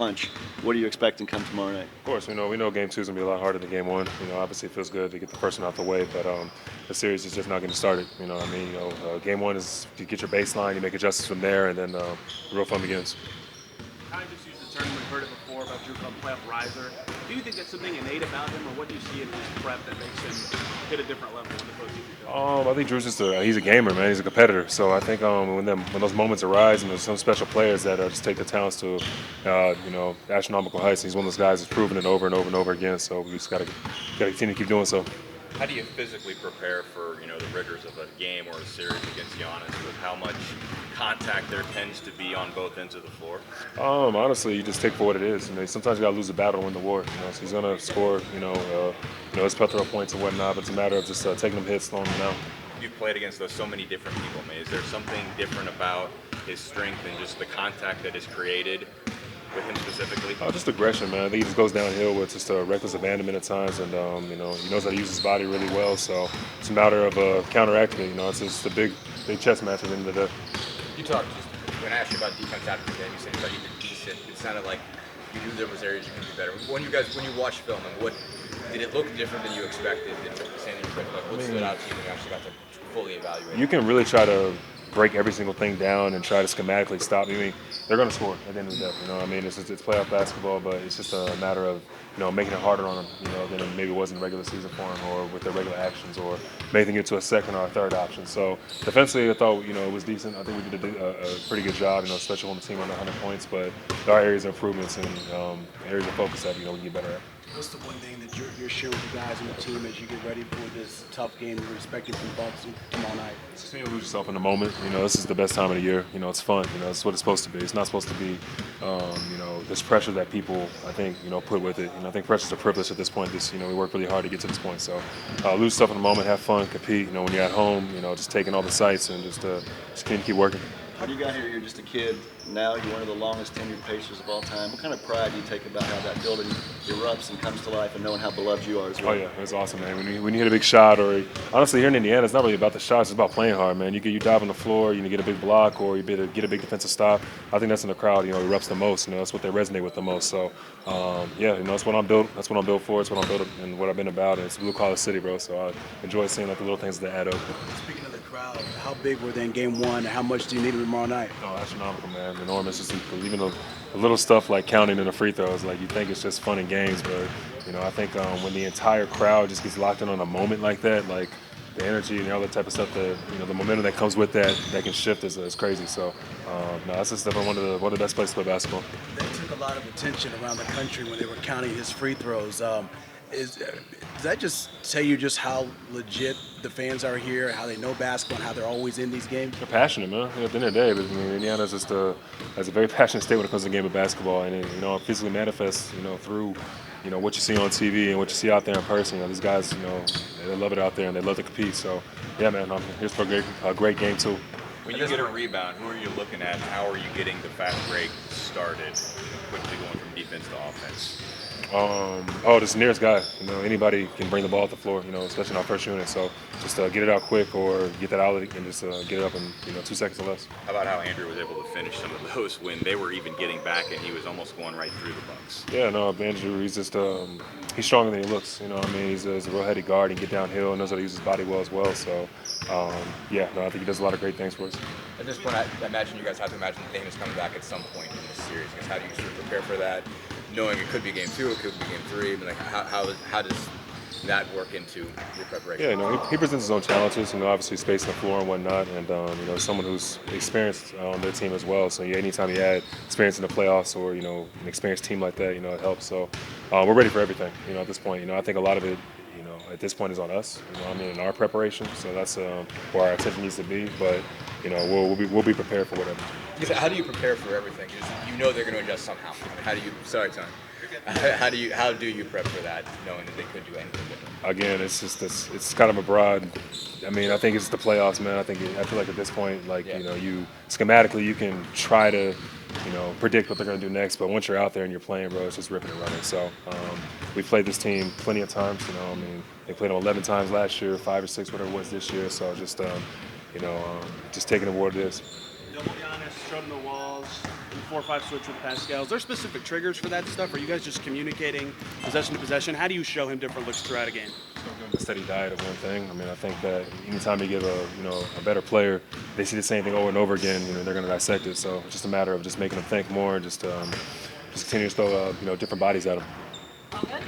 punch. What are you expecting come tomorrow night? Of course, we know Game 2 is gonna be a lot harder than Game 1. Obviously it feels good to get the first one out the way, but the series is just not getting started. Game 1 is you get your baseline, you make adjustments from there, and then the real fun begins. Kind of just used the term, we've heard it before about Drew called playoff riser. Do you think that's something innate about him, or what do you see in his prep that makes him hit a different level when the coach usually does? I think Drew's he's a gamer, man. He's a competitor. So I think when those moments arise, and there's some special players that just take the talents to, astronomical heights. He's one of those guys that's proven it over and over and over again. So we just gotta continue to keep doing so. How do you physically prepare for the rigors of a game or a series against Giannis with how much contact there tends to be on both ends of the floor? Honestly, you just take for what it is. Sometimes you gotta lose a battle to win the war. So he's gonna score, his plethora of points and whatnot. But it's a matter of just taking them hits, slowing them down. You've played against so many different people, man. Is there something different about his strength and just the contact that is created with him specifically? Just aggression, man. I think he just goes downhill with just a reckless abandonment at times, and he knows how to use his body really well. So it's a matter of counteracting it. It's just a big chess match at the end of the day. You talked just when I asked you about defense after the game. You said you thought you did decent. It sounded like you knew there was areas you could do better. When you watched film, and what did it look different than you expected? Did it look the same than you expected? Like, what stood out to you when you actually got to fully evaluate? You can really try to break every single thing down and try to schematically stop. They're going to score at the end of the day. It's playoff basketball, but it's just a matter of making it harder on them. Than it maybe was in the regular season for them, or with their regular actions, or making it to a second or a third option. So defensively, I thought it was decent. I think we did a pretty good job, especially when the team under 100 points. But there are areas of improvements and areas of focus that we can get better at. What's the one thing that you're sharing with the guys on the team as you get ready for this tough game you're expecting from the Bucks tomorrow night? Just lose yourself in the moment. This is the best time of the year. It's fun. It's what it's supposed to be. It's not supposed to be, this pressure that people, I think, put with it. I think pressure's a privilege at this point. We work really hard to get to this point. So lose yourself in the moment, have fun, compete. When you're at home, just taking all the sights and just keep working. When you got here, you're just a kid. Now you're one of the longest tenured Pacers of all time. What kind of pride do you take about how that building erupts and comes to life, and knowing how beloved you are as well? Oh yeah, it's awesome, man. When you hit a big shot, or honestly here in Indiana, it's not really about the shots. It's about playing hard, man. You dive on the floor, you get a big block, or you get a big defensive stop. I think that's in the crowd. Erupts the most. That's what they resonate with the most. So that's what I'm built. That's what I'm built for. It's what I'm built and what I've been about. And it's a blue collar city, bro. So I enjoy seeing the little things that add up. Speaking of the crowd, how big were they in Game 1, and how much do you need them tomorrow night? Oh, astronomical, man. Enormous. Just even the little stuff like counting in the free throws, like you think it's just fun and games, but I think when the entire crowd just gets locked in on a moment like that, like the energy and all that type of stuff, that the momentum that comes with that can shift is crazy. So that's just definitely one of the best places to play basketball. That took a lot of attention around the country when they were counting his free throws. Does that just tell you just how legit the fans are here, how they know basketball, and how they're always in these games? They're passionate, man. At the end of the day, Indiana's just a very passionate state when it comes to the game of basketball, and it physically manifests, through what you see on TV and what you see out there in person. These guys, they love it out there and they love to compete. So, yeah, man, I'm here for a great game too. When you get a rebound, who are you looking at? How are you getting the fast break started, quickly going from defense to offense? This nearest guy. Anybody can bring the ball off the floor, especially in our first unit. So just get it out quick, or get that outlet and just get it up in 2 seconds or less. How about how Andrew was able to finish some of those when they were even getting back and he was almost going right through the Bucks? Yeah, no, Andrew, he's just he's stronger than he looks. He's a real heady guard. He can get downhill and knows how to use his body well as well. So I think he does a lot of great things for us. At this point, I imagine you guys have to imagine Dame is coming back at some point in this series. How do you sort of prepare for that, knowing it could be Game 2, it could be Game 3, but how does that work into your preparation? Yeah, he presents his own challenges. Obviously spacing the floor and whatnot, and someone who's experienced on their team as well. So anytime you add experience in the playoffs or an experienced team like that, it helps. So we're ready for everything. At this point, I think a lot of it, at this point is on us. In our preparation. So that's where our attention needs to be. But we'll be prepared for whatever. How do you prepare for everything? They're going to adjust somehow. How do you? Sorry, Tony. How do you prep for that, knowing that they could do anything different? Again, it's kind of a broad. I think it's the playoffs, man. I feel like at this point, you schematically you can try to predict what they're going to do next, but once you're out there and you're playing, bro, it's just ripping and running. So we played this team plenty of times. They played them 11 times last year, 5 or 6, whatever it was this year. So just taking it what it is. Double Giannis, showed him the walls. 4-5 switch with Pascal. Is there specific triggers for that stuff? Are you guys just communicating possession to possession? How do you show him different looks throughout a game? A steady diet of one thing. I mean, I think that anytime you give a better player, they see the same thing over and over again. They're going to dissect it. So it's just a matter of just making them think more, just continue to throw different bodies at them. All good.